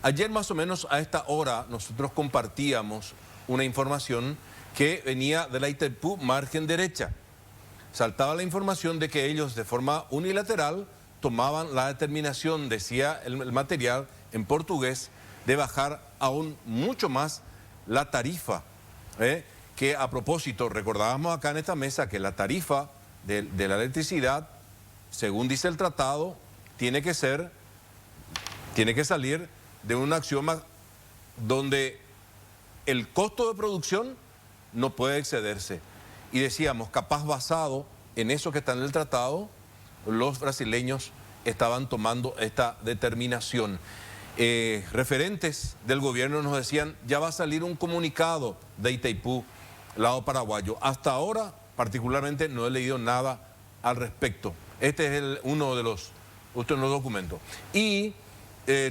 Ayer más o menos a esta hora nosotros compartíamos una información que venía de la Itaipú margen derecha. Saltaba la información de que ellos de forma unilateral tomaban la determinación, decía el material en portugués, de bajar aún mucho más la tarifa. Que a propósito, recordábamos acá en esta mesa que la tarifa de la electricidad, según dice el tratado, tiene que salir de un axioma donde el costo de producción no puede excederse. Y decíamos, capaz basado en eso que está en el tratado, los brasileños estaban tomando esta determinación. Referentes del gobierno nos decían, ya va a salir un comunicado de Itaipú, lado paraguayo. Hasta ahora, particularmente, no he leído nada al respecto. Este es uno de los documentos. Y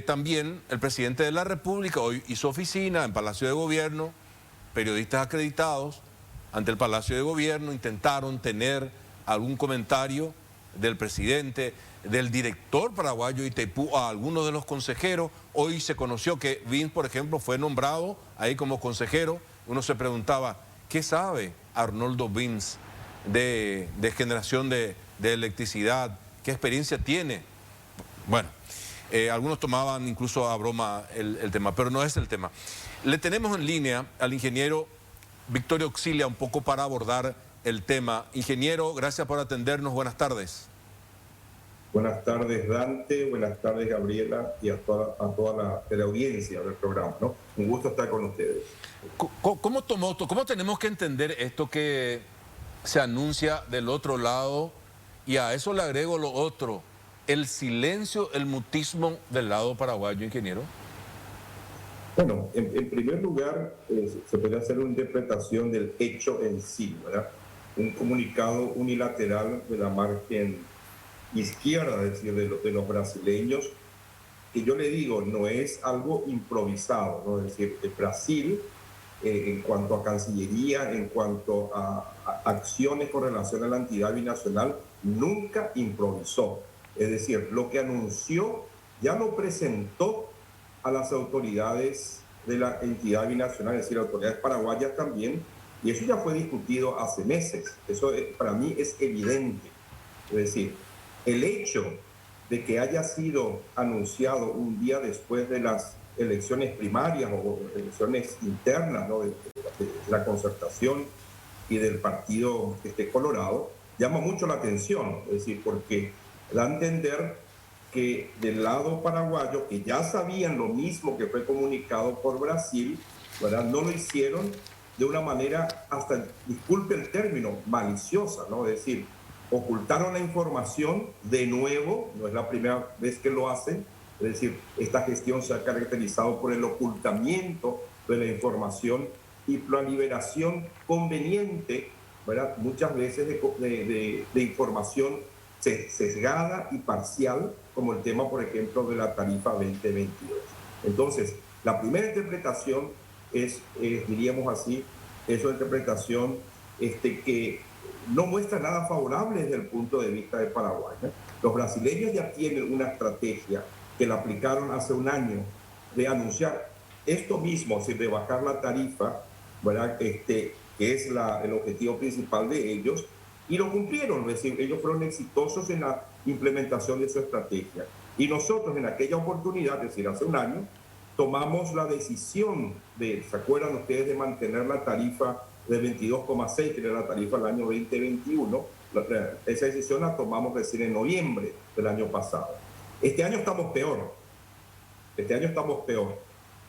también el presidente de la República hoy hizo oficina en Palacio de Gobierno, periodistas acreditados ante el Palacio de Gobierno intentaron tener algún comentario del presidente, del director paraguayo de Itaipú, a algunos de los consejeros. Hoy se conoció que Vins, por ejemplo, fue nombrado ahí como consejero. Uno se preguntaba, ¿qué sabe Arnoldo Vins de generación de electricidad? ¿Qué experiencia tiene? Bueno, algunos tomaban incluso a broma el tema, pero no es el tema. Le tenemos en línea al ingeniero Victorio Auxilia un poco para abordar el tema. Ingeniero, gracias por atendernos. Buenas tardes. Buenas tardes, Dante. Buenas tardes, Gabriela, y a toda la audiencia del programa, ¿no? Un gusto estar con ustedes. ¿Cómo tenemos que entender esto que se anuncia del otro lado? Y a eso le agrego lo otro, el silencio, el mutismo del lado paraguayo, ingeniero. Bueno, en primer lugar, se puede hacer una interpretación del hecho en sí, ¿verdad? Un comunicado unilateral de la margen izquierda, es decir, de los brasileños, que yo le digo, no es algo improvisado, ¿no? Es decir, el Brasil, en cuanto a Cancillería, en cuanto a acciones con relación a la entidad binacional, nunca improvisó. Es decir, lo que anunció ya lo presentó a las autoridades de la entidad binacional, es decir, autoridades paraguayas también, y eso ya fue discutido hace meses. Eso para mí es evidente. Es decir, el hecho de que haya sido anunciado un día después de las elecciones primarias o elecciones internas, ¿no? de la concertación y del partido Colorado, llama mucho la atención, es decir, porque da a entender que del lado paraguayo, que ya sabían lo mismo que fue comunicado por Brasil, ¿verdad? No lo hicieron de una manera, hasta, disculpe el término, maliciosa, ¿no? Es decir, ocultaron la información de nuevo, no es la primera vez que lo hacen, es decir, esta gestión se ha caracterizado por el ocultamiento de la información y por la liberación conveniente, ¿verdad? Muchas veces de información sesgada y parcial, como el tema, por ejemplo, de la tarifa 2022. Entonces, la primera interpretación es, diríamos así, es una interpretación que no muestra nada favorable desde el punto de vista de Paraguay, ¿no? Los brasileños ya tienen una estrategia que la aplicaron hace un año de anunciar esto mismo, es decir, de bajar la tarifa, ¿verdad? Que es el objetivo principal de ellos, y lo cumplieron, es decir, ellos fueron exitosos en la implementación de su estrategia. Y nosotros en aquella oportunidad, es decir, hace un año, tomamos la decisión de, ¿se acuerdan ustedes?, de mantener la tarifa de 22,6, que era la tarifa del año 2021. Esa decisión la tomamos recién en noviembre del año pasado. Este año estamos peor. Este año estamos peor,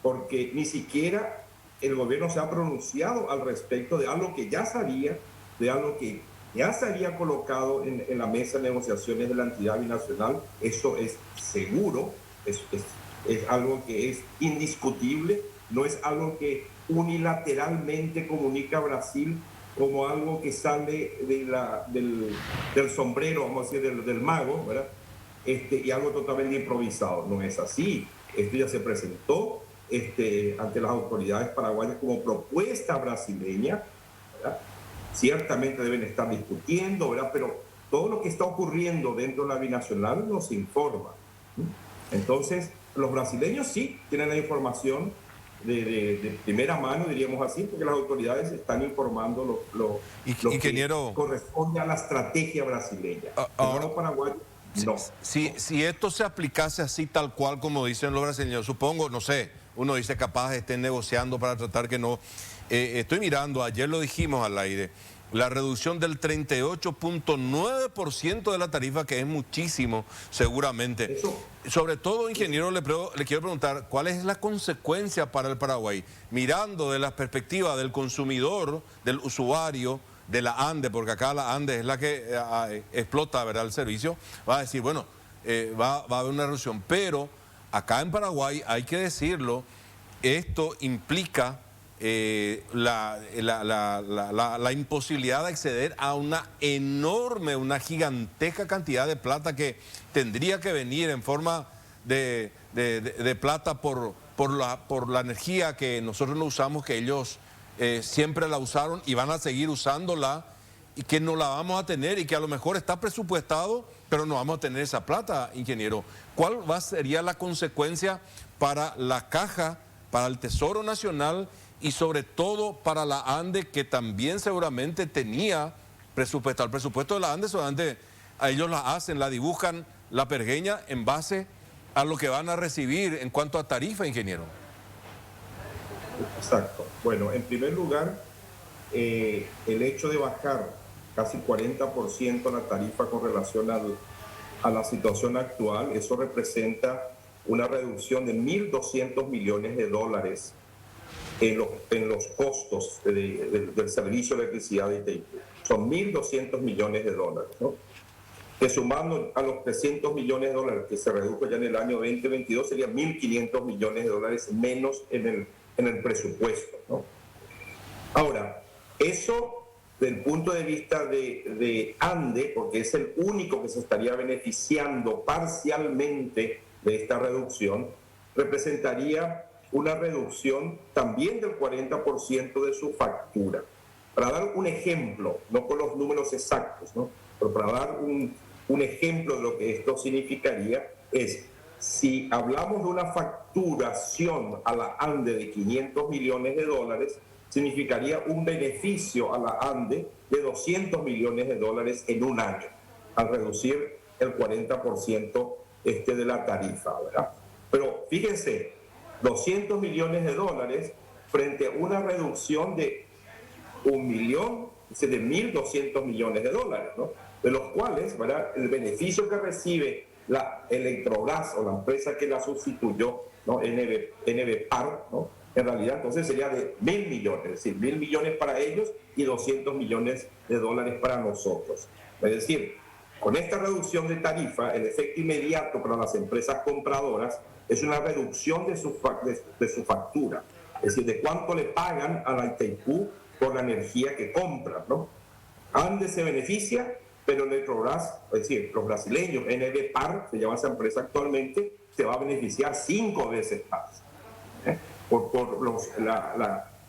porque ni siquiera el gobierno se ha pronunciado al respecto de algo que ya sabía, de algo que ya se había colocado en la mesa de negociaciones de la entidad binacional. Eso es seguro, es algo que es indiscutible, no es algo que unilateralmente comunica Brasil como algo que sale del sombrero, vamos a decir, del mago, ¿verdad? Y algo totalmente improvisado. No es así. Esto ya se presentó ante las autoridades paraguayas como propuesta brasileña, ¿verdad? Ciertamente deben estar discutiendo, ¿verdad? Pero todo lo que está ocurriendo dentro de la binacional nos informa. Entonces, los brasileños sí tienen la información de primera mano, diríamos así, porque las autoridades están informando lo que Ingeniero, corresponde a la estrategia brasileña. El ahora, lado paraguayo, no. si esto se aplicase así tal cual como dicen los brasileños, supongo, no sé, uno dice capaz estén negociando para tratar que no. Estoy mirando, ayer lo dijimos al aire, la reducción del 38.9% de la tarifa, que es muchísimo, seguramente. Eso, Sobre todo, ingeniero, le quiero preguntar, ¿cuál es la consecuencia para el Paraguay? Mirando de la perspectiva del consumidor, del usuario, de la ANDE, porque acá la ANDE es la que explota, ¿verdad?, el servicio, va a decir, bueno, va a haber una reducción, pero acá en Paraguay, hay que decirlo, esto implica la imposibilidad de acceder a una enorme, una gigantesca cantidad de plata que tendría que venir en forma de plata por la energía que nosotros no usamos, que ellos siempre la usaron y van a seguir usándola, y que no la vamos a tener y que a lo mejor está presupuestado, pero no vamos a tener esa plata, ingeniero. ¿Cuál sería la consecuencia para la caja, para el Tesoro Nacional y sobre todo para la ANDE, que también seguramente tenía presupuesto? El presupuesto de la ANDE solamente a ellos la hacen, la dibujan, la pergeña en base a lo que van a recibir en cuanto a tarifa, ingeniero. exacto. Bueno, en primer lugar, el hecho de bajar casi 40% la tarifa con relación a la situación actual, eso representa una reducción de 1.200 millones de dólares en los costos del servicio de electricidad de Itaipú. Son 1.200 millones de dólares, ¿no? Que sumando a los 300 millones de dólares que se redujo ya en el año 2022, serían 1.500 millones de dólares menos en el presupuesto, ¿no? Ahora, eso desde el punto de vista de ANDE, porque es el único que se estaría beneficiando parcialmente de esta reducción, representaría una reducción también del 40% de su factura. Para dar un ejemplo, no con los números exactos, ¿no?, pero para dar un ejemplo de lo que esto significaría, es si hablamos de una facturación a la ANDE de 500 millones de dólares, significaría un beneficio a la ANDE de 200 millones de dólares en un año, al reducir el 40% de la tarifa, ¿verdad? Pero fíjense, 200 millones de dólares frente a una reducción de 1.200 millones de dólares, ¿no? De los cuales, ¿verdad?, el beneficio que recibe la Electrogas o la empresa que la sustituyó, ¿no?, NB-PAR, ¿no?, en realidad entonces sería de 1.000 millones, es decir, 1.000 millones para ellos y 200 millones de dólares para nosotros. Es decir, con esta reducción de tarifa, el efecto inmediato para las empresas compradoras es una reducción de su factura, es decir, de cuánto le pagan a la Itaipú por la energía que compran, ¿no? ANDE se beneficia, pero Electrogas, es decir, los brasileños, NB-PAR, se llama esa empresa actualmente, se va a beneficiar 5 veces más, por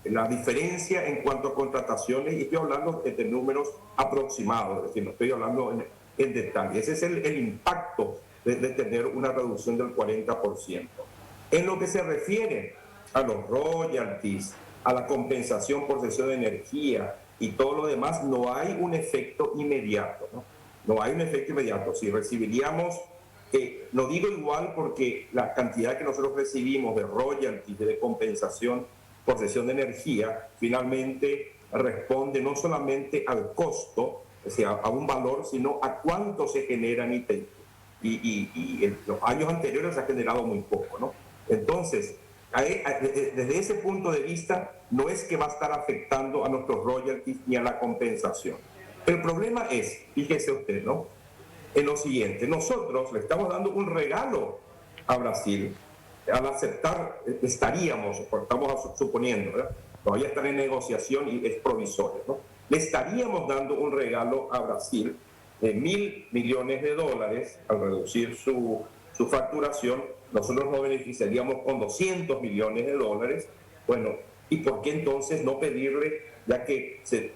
la diferencia en cuanto a contrataciones, y estoy hablando de números aproximados, es decir, no estoy hablando en detalle. Ese es el impacto de tener una reducción del 40%. En lo que se refiere a los royalties, a la compensación por cesión de energía y todo lo demás, no hay un efecto inmediato, ¿no? No hay un efecto inmediato. Si recibiríamos, no digo igual porque la cantidad que nosotros recibimos de royalties, de compensación por cesión de energía, finalmente responde no solamente al costo, o sea, a un valor, sino a cuánto se genera en Itaipú. Y en los años anteriores se ha generado muy poco, ¿no? Entonces, desde ese punto de vista, no es que va a estar afectando a nuestros royalties ni a la compensación. El problema es, fíjese usted, ¿no?, en lo siguiente: nosotros le estamos dando un regalo a Brasil al aceptar, estaríamos, estamos suponiendo, ¿verdad?, todavía están en negociación y es provisorio, ¿no?, le estaríamos dando un regalo a Brasil de 1.000 millones de dólares al reducir su facturación. Nosotros nos beneficiaríamos con 200 millones de dólares. Bueno, ¿y por qué entonces no pedirle, ya que se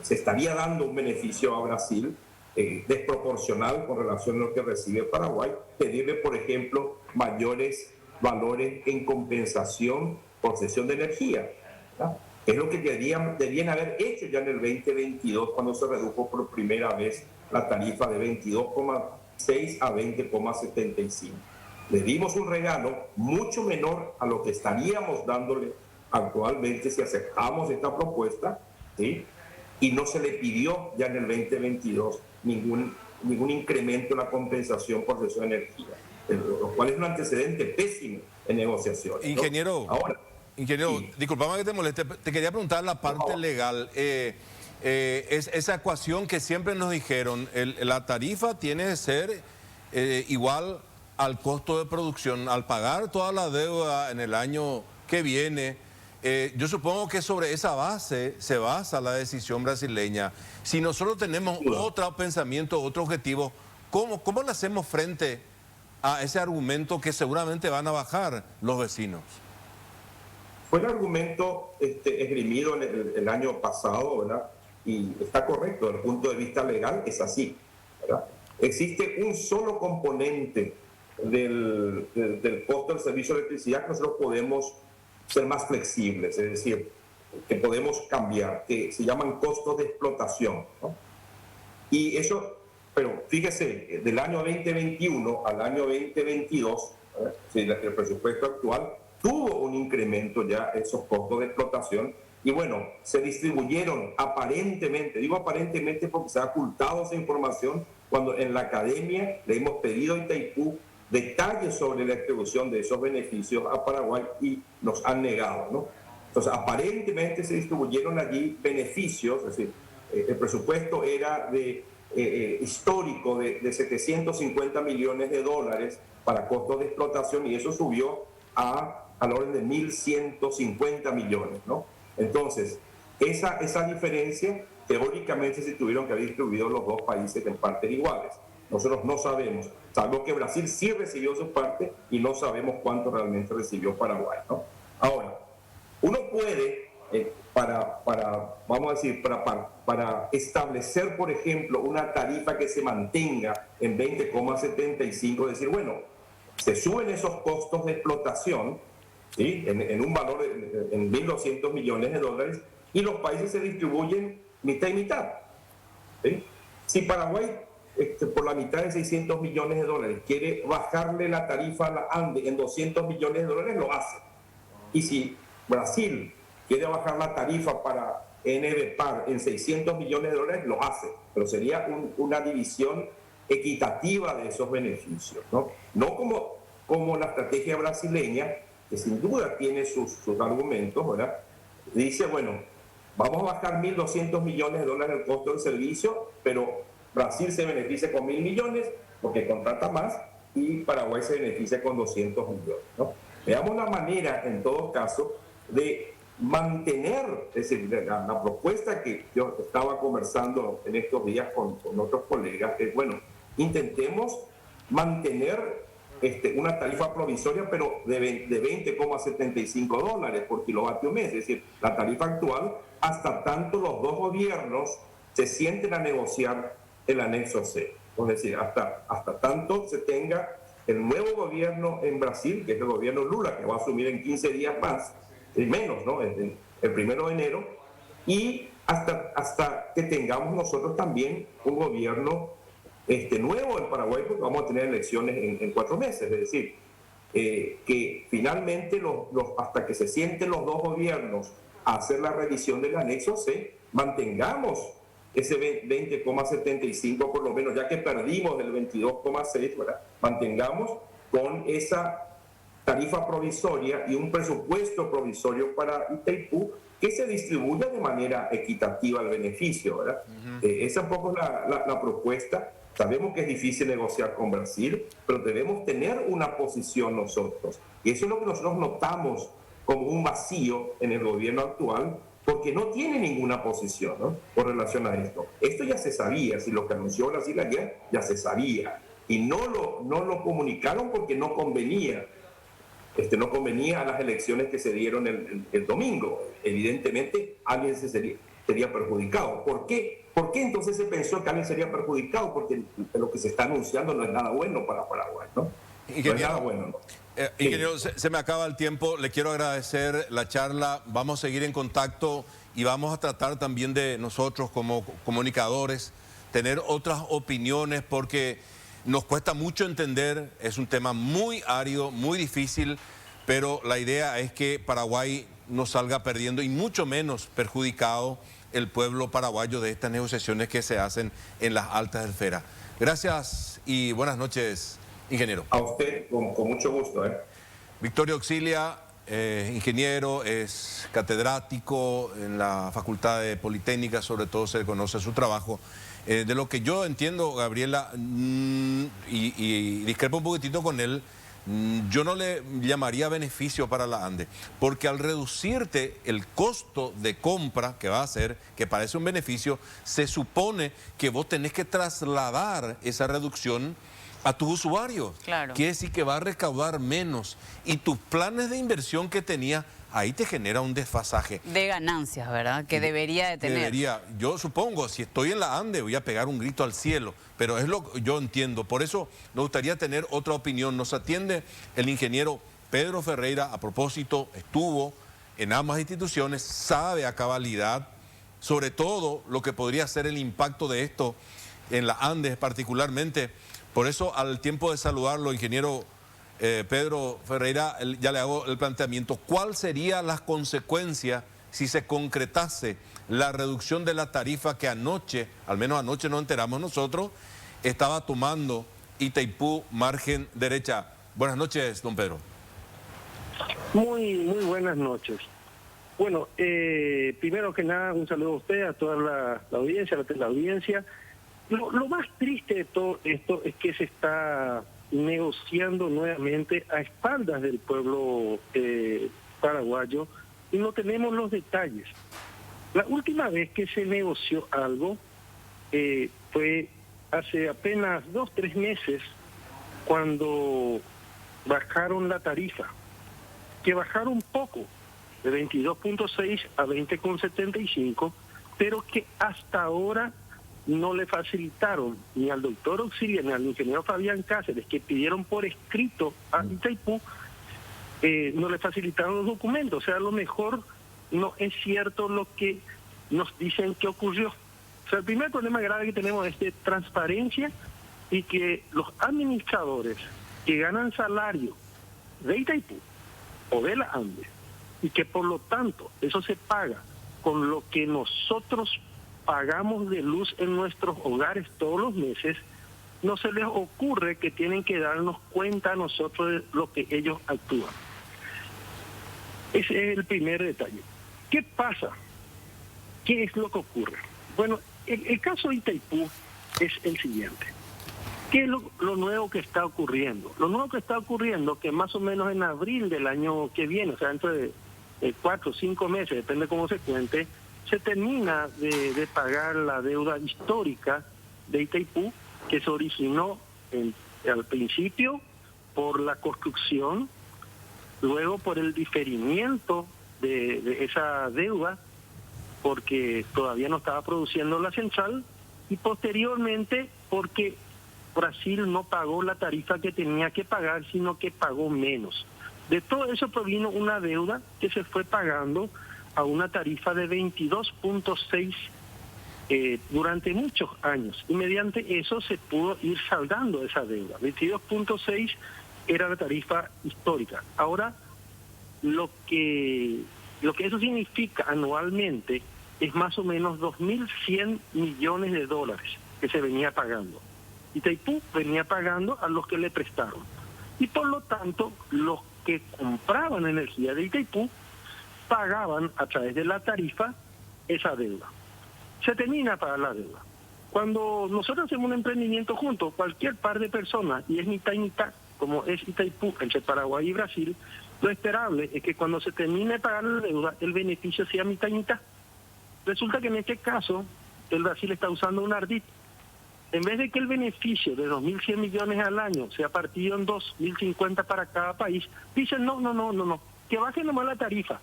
estaría dando un beneficio a Brasil, desproporcional con relación a lo que recibe Paraguay, pedirle, por ejemplo, mayores valores en compensación por cesión de energía, ¿verdad? Es lo que deberían haber hecho ya en el 2022, cuando se redujo por primera vez la tarifa de 22,6 a 20,75. Le dimos un regalo mucho menor a lo que estaríamos dándole actualmente si aceptamos esta propuesta, ¿sí? Y no se le pidió ya en el 2022 ningún incremento en la compensación por cesión de energía, lo cual es un antecedente pésimo en negociaciones, ¿no? Ingeniero, Ahora, sí. disculpame que te moleste, te quería preguntar la parte legal. Esa ecuación que siempre nos dijeron, la tarifa tiene que ser igual al costo de producción, al pagar toda la deuda en el año que viene. Yo supongo que sobre esa base se basa la decisión brasileña. Si nosotros tenemos otro pensamiento, otro objetivo, ¿cómo le hacemos frente a ese argumento que seguramente van a bajar los vecinos? Fue el argumento esgrimido el año pasado, ¿verdad? Y está correcto, desde el punto de vista legal es así, ¿verdad? Existe un solo componente del costo del servicio de electricidad que nosotros podemos ser más flexibles, es decir, que podemos cambiar, que se llaman costos de explotación, ¿no? Y eso, pero fíjese, del año 2021 al año 2022, el presupuesto actual tuvo un incremento ya esos costos de explotación y bueno, se distribuyeron aparentemente, digo aparentemente porque se ha ocultado esa información cuando en la academia le hemos pedido a Itaipú detalles sobre la distribución de esos beneficios a Paraguay y nos han negado, ¿no? Entonces, aparentemente se distribuyeron allí beneficios, es decir, el presupuesto era histórico de 750 millones de dólares para costos de explotación y eso subió al orden de 1.150 millones, ¿no? Entonces, esa diferencia, teóricamente se tuvieron que haber distribuido los dos países en partes iguales. Nosotros no sabemos, salvo que Brasil sí recibió su parte y no sabemos cuánto realmente recibió Paraguay, ¿no? Ahora, uno puede, vamos a decir, para establecer, por ejemplo, una tarifa que se mantenga en 20,75, decir, bueno, se suben esos costos de explotación, ¿sí? en un valor en 1.200 millones de dólares y los países se distribuyen mitad y mitad, ¿sí? Si Paraguay por la mitad de 600 millones de dólares quiere bajarle la tarifa a la ANDE en 200 millones de dólares, lo hace. Y si Brasil quiere bajar la tarifa para NBPAR en 600 millones de dólares, lo hace. Pero sería una división equitativa de esos beneficios, ¿no? No como la estrategia brasileña, que sin duda tiene sus argumentos, ¿verdad? Dice, bueno, vamos a bajar 1.200 millones de dólares el costo del servicio, pero Brasil se beneficia con 1.000 millones porque contrata más y Paraguay se beneficia con 200 millones, ¿no? Veamos la manera, en todo caso, de mantener, es decir, la propuesta que yo estaba conversando en estos días con otros colegas, es, bueno, intentemos mantener una tarifa provisoria, pero de 20,75 dólares por kilovatio mes, es decir, la tarifa actual, hasta tanto los dos gobiernos se sienten a negociar el anexo C. Es decir, hasta tanto se tenga el nuevo gobierno en Brasil, que es el gobierno Lula, que va a asumir en 15 días más, menos, ¿no? El 1 de enero, y hasta que tengamos nosotros también un gobierno nuevo en Paraguay, porque vamos a tener elecciones en 4 meses, es decir, que finalmente hasta que se sienten los dos gobiernos a hacer la revisión del anexo C, mantengamos ese 20,75 por lo menos, ya que perdimos el 22,6, ¿verdad? Mantengamos con esa tarifa provisoria y un presupuesto provisorio para Itaipú que se distribuya de manera equitativa el beneficio, ¿verdad? Esa un poco es la propuesta. Sabemos que es difícil negociar con Brasil, pero debemos tener una posición nosotros. Y eso es lo que nosotros notamos como un vacío en el gobierno actual, porque no tiene ninguna posición, ¿no? Con relación a esto. Esto ya se sabía, si lo que anunció Brasil ayer, ya se sabía. Y no lo comunicaron porque no convenía. No convenía a las elecciones que se dieron el domingo. Evidentemente, alguien sería perjudicado. ¿Por qué? ¿Por qué entonces se pensó que alguien sería perjudicado? Porque lo que se está anunciando no es nada bueno para Paraguay, ¿no? No es nada bueno, ¿no? Ingeniero, se me acaba el tiempo, le quiero agradecer la charla, vamos a seguir en contacto y vamos a tratar también de nosotros como comunicadores tener otras opiniones porque nos cuesta mucho entender, es un tema muy árido, muy difícil, pero la idea es que Paraguay no salga perdiendo y mucho menos perjudicado el pueblo paraguayo de estas negociaciones que se hacen en las altas esferas. Gracias y buenas noches, ingeniero. A usted, con mucho gusto. Victorio Auxilia, ingeniero, es catedrático en la Facultad de Politécnica, sobre todo se conoce su trabajo. De lo que yo entiendo, Gabriela, y discrepo un poquitito con él, yo no le llamaría beneficio para la ANDE, porque al reducirte el costo de compra que va a hacer, que parece un beneficio, se supone que vos tenés que trasladar esa reducción a tus usuarios. Claro. Quiere decir que va a recaudar menos y tus planes de inversión que tenías, ahí te genera un desfasaje. De ganancias, ¿verdad? Que debería de tener. Yo supongo, si estoy en la ANDE voy a pegar un grito al cielo, pero es lo que yo entiendo. Por eso me gustaría tener otra opinión. Nos atiende el ingeniero Pedro Ferreira, a propósito, estuvo en ambas instituciones, sabe a cabalidad, sobre todo lo que podría ser el impacto de esto en la ANDE particularmente. Por eso, al tiempo de saludarlo, ingeniero Pedro Ferreira, ya le hago el planteamiento. ¿Cuál serían las consecuencias si se concretase la reducción de la tarifa que anoche, al menos anoche nos enteramos nosotros, estaba tomando Itaipú margen derecha? Buenas noches, don Pedro. Muy buenas noches. Bueno, primero que nada, un saludo a usted, a toda la audiencia, a la teleaudiencia. Lo más triste de todo esto es que se está negociando nuevamente a espaldas del pueblo paraguayo y no tenemos los detalles. La última vez que se negoció algo fue hace apenas 2-3 meses cuando bajaron la tarifa, que bajaron un poco, de 22.6 a 20.75, pero que hasta ahora no le facilitaron ni al doctor Auxilia ni al ingeniero Fabián Cáceres, que pidieron por escrito a Itaipú, no le facilitaron los documentos. O sea, a lo mejor no es cierto lo que nos dicen que ocurrió. O sea, el primer problema grave que tenemos es de transparencia y que los administradores que ganan salario de Itaipú o de la ANDE y que por lo tanto eso se paga con lo que nosotros pagamos de luz en nuestros hogares todos los meses, no se les ocurre que tienen que darnos cuenta a nosotros de lo que ellos actúan. Ese es el primer detalle. ¿Qué pasa? ¿Qué es lo que ocurre? Bueno, el caso de Itaipú es el siguiente. ¿Qué es lo nuevo que está ocurriendo? Lo nuevo que está ocurriendo que más o menos en abril del año que viene, o sea, dentro de 4 o 5 meses, depende cómo se cuente, se termina de pagar la deuda histórica de Itaipú, que se originó al principio por la construcción, luego por el diferimiento de esa deuda, porque todavía no estaba produciendo la central, y posteriormente porque Brasil no pagó la tarifa que tenía que pagar, sino que pagó menos. De todo eso provino una deuda que se fue pagando a una tarifa de 22.6 durante muchos años, y mediante eso se pudo ir saldando esa deuda. 22.6 era la tarifa histórica. Ahora, lo que eso significa anualmente es más o menos 2.100 millones de dólares que se venía pagando. Itaipú venía pagando a los que le prestaron. Y por lo tanto, los que compraban energía de Itaipú pagaban a través de la tarifa esa deuda. Se termina de pagar la deuda. Cuando nosotros hacemos un emprendimiento juntos, cualquier par de personas, y es mitad y mitad, como es Itaipú entre Paraguay y Brasil, lo esperable es que cuando se termine de pagar la deuda, el beneficio sea mitad y mitad. Resulta que en este caso, el Brasil está usando un ardid. En vez de que el beneficio de 2.100 millones al año sea partido en 2.050 para cada país, dicen no, que bajen nomás la tarifa,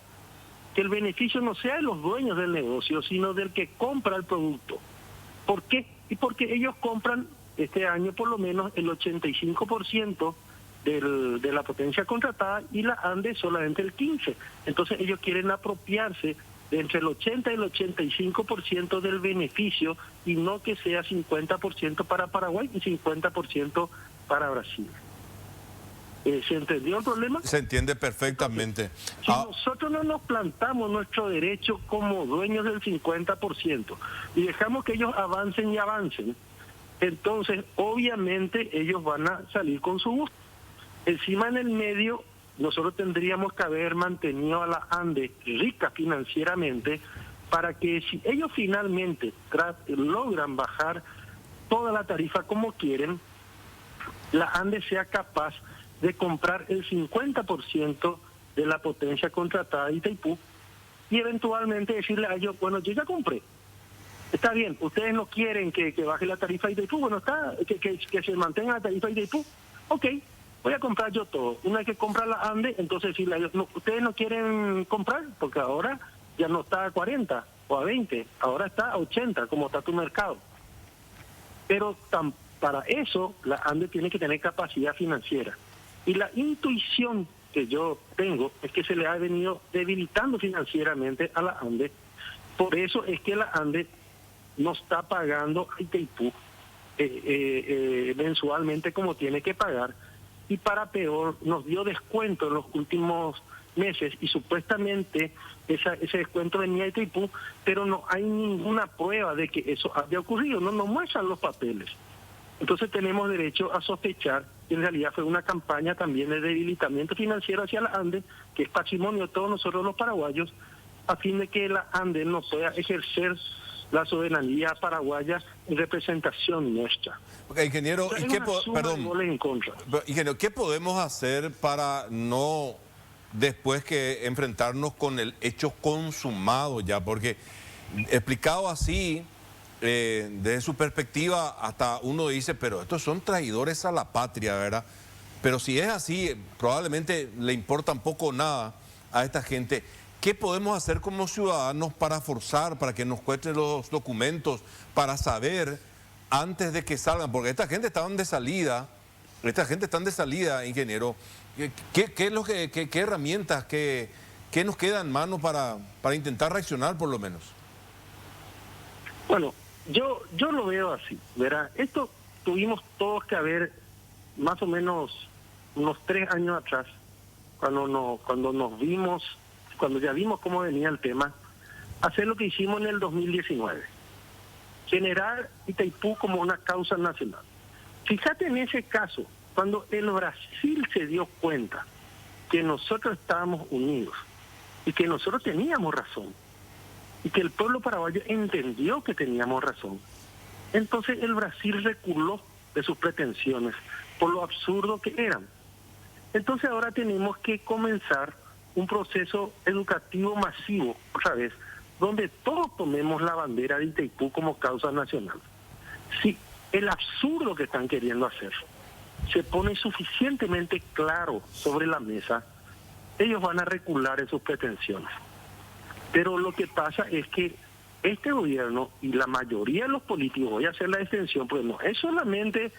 que el beneficio no sea de los dueños del negocio, sino del que compra el producto. ¿Por qué? Y porque ellos compran este año por lo menos el 85% de la potencia contratada y la ANDE solamente el 15%. Entonces ellos quieren apropiarse de entre el 80 y el 85% del beneficio y no que sea 50% para Paraguay y 50% para Brasil. ¿Se entendió el problema? Se entiende perfectamente. Si nosotros no nos plantamos nuestro derecho como dueños del 50% y dejamos que ellos avancen y avancen, entonces obviamente ellos van a salir con su gusto. Encima en el medio, nosotros tendríamos que haber mantenido a la ANDE rica financieramente para que si ellos finalmente logran bajar toda la tarifa como quieren, la ANDE sea capaz de comprar el 50% de la potencia contratada de Itaipú y eventualmente decirle a ellos, bueno, yo ya compré. Está bien, ustedes no quieren que baje la tarifa de Itaipú, bueno, está que se mantenga la tarifa de Itaipú, ok, voy a comprar yo todo. Una vez que compra la ANDE, entonces decirle a ellos, no, ustedes no quieren comprar, porque ahora ya no está a 40 o a 20, ahora está a 80, como está tu mercado. Pero para eso la ANDE tiene que tener capacidad financiera. Y la intuición que yo tengo es que se le ha venido debilitando financieramente a la ANDE. Por eso es que la ANDE no está pagando a Itaipú mensualmente como tiene que pagar. Y para peor, nos dio descuento en los últimos meses y supuestamente ese descuento venía de Itaipú, pero no hay ninguna prueba de que eso haya ocurrido, no nos muestran los papeles. Entonces tenemos derecho a sospechar que en realidad fue una campaña también de debilitamiento financiero hacia la ANDE, que es patrimonio de todos nosotros los paraguayos, a fin de que la ANDE no pueda ejercer la soberanía paraguaya en representación nuestra. Okay, ingeniero, ¿y qué ingeniero, ¿qué podemos hacer para no después que enfrentarnos con el hecho consumado ya? Porque explicado así, desde su perspectiva, hasta uno dice, pero estos son traidores a la patria, ¿verdad? Pero si es así, probablemente le importa un poco nada a esta gente. ¿Qué podemos hacer como ciudadanos para forzar, para que nos cuenten los documentos, para saber antes de que salgan? Porque esta gente está de salida, ingeniero. ¿Qué es lo qué herramientas, qué nos queda en mano para intentar reaccionar por lo menos? Bueno, yo lo veo así, ¿verdad? Esto tuvimos todos que haber más o menos unos 3 años atrás, cuando ya vimos cómo venía el tema, hacer lo que hicimos en el 2019, generar Itaipú como una causa nacional. Fíjate en ese caso, cuando el Brasil se dio cuenta que nosotros estábamos unidos y que nosotros teníamos razón, y que el pueblo paraguayo entendió que teníamos razón, entonces el Brasil reculó de sus pretensiones por lo absurdo que eran. Entonces ahora tenemos que comenzar un proceso educativo masivo, otra vez, donde todos tomemos la bandera de Itaipú como causa nacional. Si el absurdo que están queriendo hacer se pone suficientemente claro sobre la mesa, ellos van a recular en sus pretensiones. Pero lo que pasa es que este gobierno y la mayoría de los políticos, voy a hacer la extensión, pues no es solamente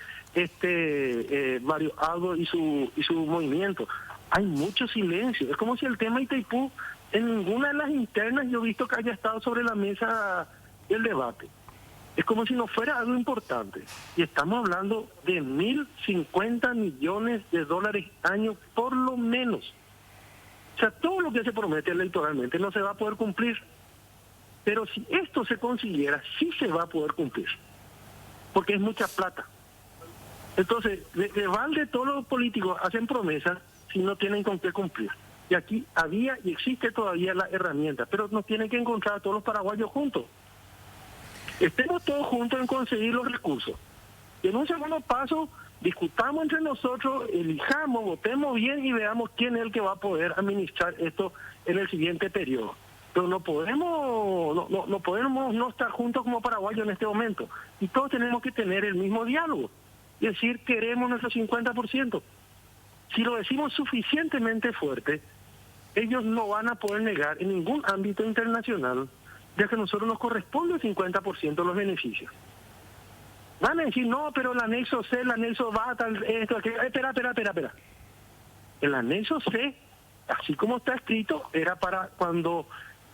Mario Aldo y su movimiento. Hay mucho silencio. Es como si el tema Itaipú, en ninguna de las internas yo he visto que haya estado sobre la mesa del debate. Es como si no fuera algo importante. Y estamos hablando de 1.050 millones de dólares año por lo menos. O sea, todo lo que se promete electoralmente no se va a poder cumplir. Pero si esto se consiguiera, sí se va a poder cumplir. Porque es mucha plata. Entonces, de balde todos los políticos hacen promesas si no tienen con qué cumplir. Y aquí había y existe todavía la herramienta, pero nos tienen que encontrar a todos los paraguayos juntos. Estemos todos juntos en conseguir los recursos. Y en un segundo paso, discutamos entre nosotros, elijamos, votemos bien y veamos quién es el que va a poder administrar esto en el siguiente periodo. Pero no podemos no estar juntos como paraguayos en este momento. Y todos tenemos que tener el mismo diálogo. Y decir, queremos nuestro 50%. Si lo decimos suficientemente fuerte, ellos no van a poder negar en ningún ámbito internacional ya que a nosotros nos corresponde el 50% de los beneficios. Van a decir, no, pero el anexo C, el anexo B, tal, esto, aquello. Espera. El anexo C, así como está escrito, era para cuando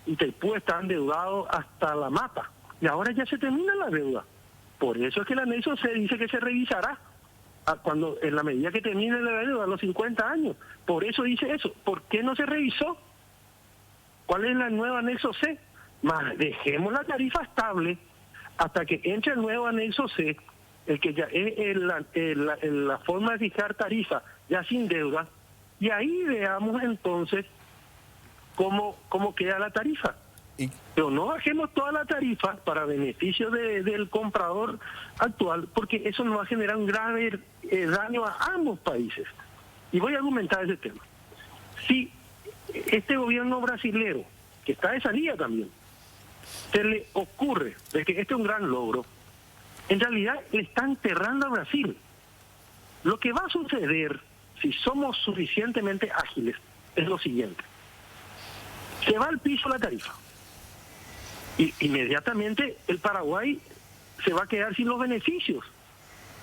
Itaipú está endeudado hasta la mata. Y ahora ya se termina la deuda. Por eso es que el anexo C dice que se revisará cuando en la medida que termine la deuda a los 50 años. Por eso dice eso. ¿Por qué no se revisó? ¿Cuál es el nuevo anexo C? Más dejemos la tarifa estable hasta que entre el nuevo anexo C, el que ya es la forma de fijar tarifa ya sin deuda, y ahí veamos entonces cómo queda la tarifa. Pero no bajemos toda la tarifa para beneficio del comprador actual, porque eso nos va a generar un grave daño a ambos países. Y voy a argumentar ese tema. Si este gobierno brasilero, que está de salida también, se le ocurre de que este es un gran logro, en realidad le está enterrando a Brasil. Lo que va a suceder, si somos suficientemente ágiles, es lo siguiente. Se va al piso la tarifa. Y inmediatamente el Paraguay se va a quedar sin los beneficios.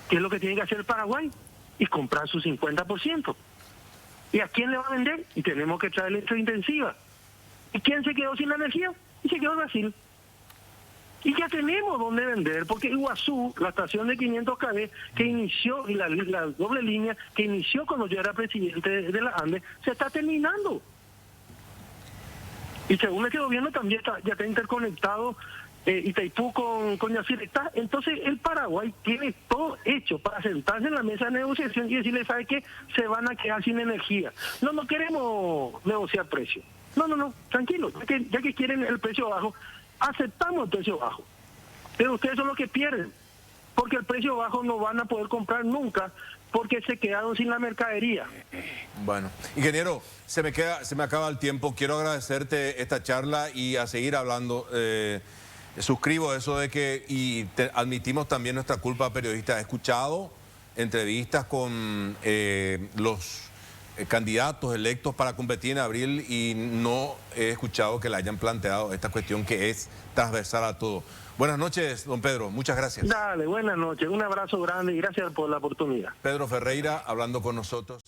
¿Qué es lo que tiene que hacer el Paraguay? Y comprar su 50%. ¿Y a quién le va a vender? Y tenemos que traer electrointensiva. ¿Y quién se quedó sin la energía? Y se quedó Brasil. Y ya tenemos dónde vender, porque Iguazú, la estación de 500 kV que inició, y la doble línea que inició cuando yo era presidente de la ANDE, se está terminando. Y según este gobierno también ya está interconectado Itaipú con Yacir. Entonces el Paraguay tiene todo hecho para sentarse en la mesa de negociación y decirle, ¿sabe qué? Se van a quedar sin energía. No queremos negociar precios. No, tranquilo, ya que quieren el precio bajo, aceptamos el precio bajo. Pero ustedes son los que pierden, porque el precio bajo no van a poder comprar nunca, porque se quedaron sin la mercadería. Bueno, ingeniero, se me acaba el tiempo. Quiero agradecerte esta charla y a seguir hablando. Suscribo eso de que, admitimos también nuestra culpa periodista. He escuchado entrevistas con los candidatos electos para competir en abril y no he escuchado que le hayan planteado esta cuestión que es transversal a todo. Buenas noches, don Pedro. Muchas gracias. Dale, buenas noches. Un abrazo grande y gracias por la oportunidad. Pedro Ferreira hablando con nosotros.